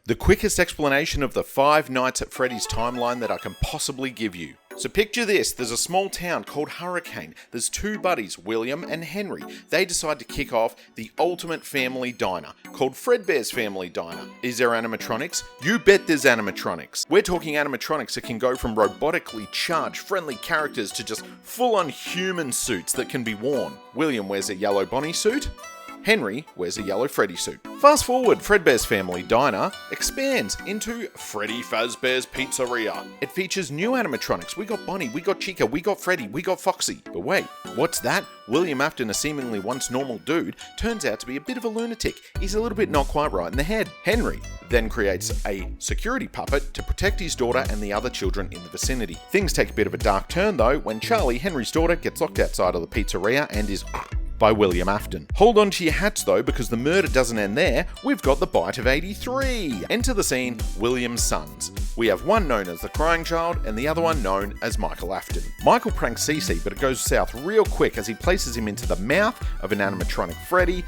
The quickest explanation of the Five Nights at Freddy's timeline that I can possibly give you. So picture this, there's a small town called Hurricane. There's two buddies, William and Henry. They decide to kick off the ultimate family diner, called Fredbear's Family Diner. Is there animatronics? You bet there's animatronics. We're talking animatronics that can go from robotically charged friendly characters to just full-on human suits that can be worn. William wears a yellow Bonnie suit. Henry wears a yellow Freddy suit. Fast forward, Fredbear's Family Diner expands into Freddy Fazbear's Pizzeria. It features new animatronics. We got Bonnie, we got Chica, we got Freddy, we got Foxy. But wait, what's that? William Afton, a seemingly once normal dude, turns out to be a bit of a lunatic. He's a little bit not quite right in the head. Henry then creates a security puppet to protect his daughter and the other children in the vicinity. Things take a bit of a dark turn though when Charlie, Henry's daughter, gets locked outside of the pizzeria and is by William Afton. Hold on to your hats though, because the murder doesn't end there. We've got the bite of 83. Enter the scene, William's sons. We have one known as the Crying Child and the other one known as Michael Afton. Michael pranks Cece, but it goes south real quick as he places him into the mouth of an animatronic Freddy.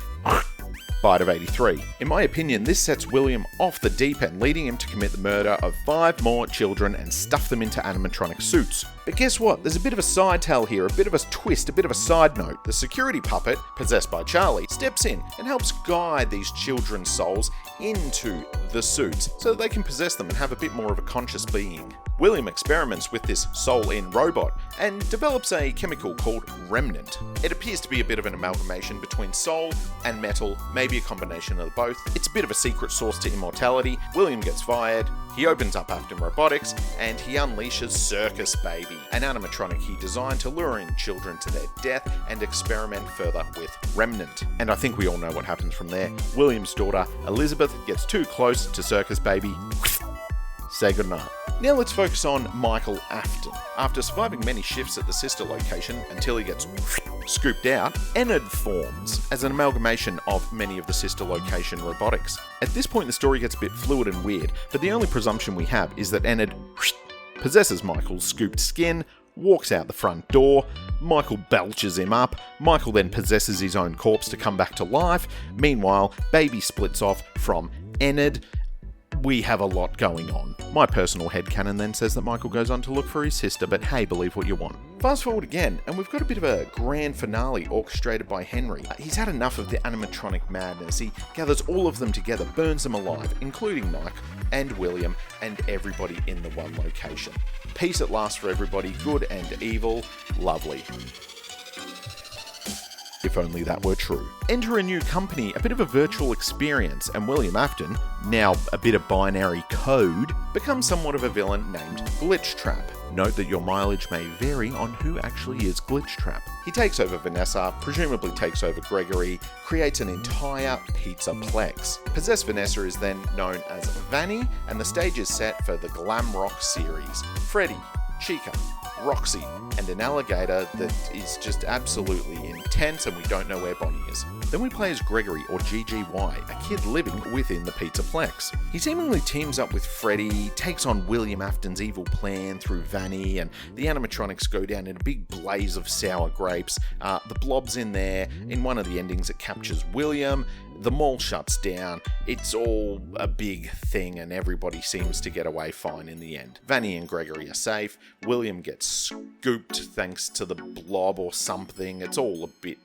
Bite of 83. In my opinion, this sets William off the deep end, leading him to commit the murder of 5 more children and stuff them into animatronic suits. But guess what? There's a bit of a side tale here, a bit of a twist, a bit of a side note. The security puppet, possessed by Charlie, steps in and helps guide these children's souls into the suits so that they can possess them and have a bit more of a conscious being. William experiments with this soul-in robot and develops a chemical called remnant. It appears to be a bit of an amalgamation between soul and metal, maybe a combination of both. It's a bit of a secret source to immortality. William gets fired, he opens up Afton Robotics, and he unleashes Circus Baby, an animatronic he designed to lure in children to their death and experiment further with remnant. And I think we all know what happens from there. William's daughter, Elizabeth, gets too close to Circus Baby. Say goodnight. Now let's focus on Michael Afton. After surviving many shifts at the sister location until he gets scooped out, Enid forms as an amalgamation of many of the sister location robotics. At this point the story gets a bit fluid and weird, but the only presumption we have is that Enid possesses Michael's scooped skin, walks out the front door, Michael belches him up, Michael then possesses his own corpse to come back to life, meanwhile Baby splits off from Enid. We have a lot going on. My personal headcanon then says that Michael goes on to look for his sister, but hey, believe what you want. Fast forward again, and we've got a bit of a grand finale orchestrated by Henry. He's had enough of the animatronic madness. He gathers all of them together, burns them alive, including Mike and William and everybody in the one location. Peace at last for everybody, good and evil, lovely. If only that were true. Enter a new company, a bit of a virtual experience, and William Afton, now a bit of binary code, becomes somewhat of a villain named Glitchtrap. Note that your mileage may vary on who actually is Glitchtrap. He takes over Vanessa, presumably takes over Gregory, creates an entire pizzaplex. Possessed Vanessa is then known as Vanny, and the stage is set for the glam rock series. Freddy, Chica, Roxy, and an alligator that is just absolutely intense and we don't know where Bonnie is. Then we play as Gregory, or GGY, a kid living within the Pizzaplex. He seemingly teams up with Freddy, takes on William Afton's evil plan through Vanny, and the animatronics go down in a big blaze of sour grapes. The blob's in there. In one of the endings it captures William. The mall shuts down. It's all a big thing and everybody seems to get away fine in the end. Vanny and Gregory are safe. William gets scooped thanks to the blob or something. It's all a bit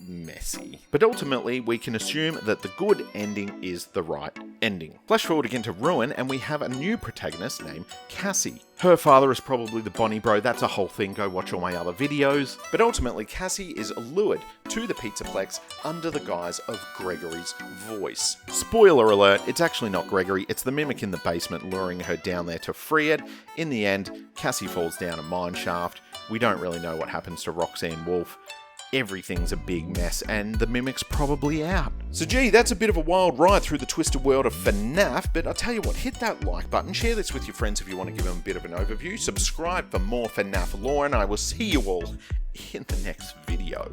messy. But ultimately, we can assume that the good ending is the right ending. Flash forward again to Ruin, and we have a new protagonist named Cassie. Her father is probably the Bonnie Bro, that's a whole thing, go watch all my other videos. But ultimately, Cassie is lured to the Pizzaplex under the guise of Gregory's voice. Spoiler alert, it's actually not Gregory, it's the mimic in the basement luring her down there to free it. In the end, Cassie falls down a mine shaft. We don't really know what happens to Roxanne Wolf. Everything's a big mess, and the mimic's probably out. So gee, that's a bit of a wild ride through the twisted world of FNaF, but I'll tell you what, hit that like button, share this with your friends if you want to give them a bit of an overview, subscribe for more FNaF lore, and I will see you all in the next video.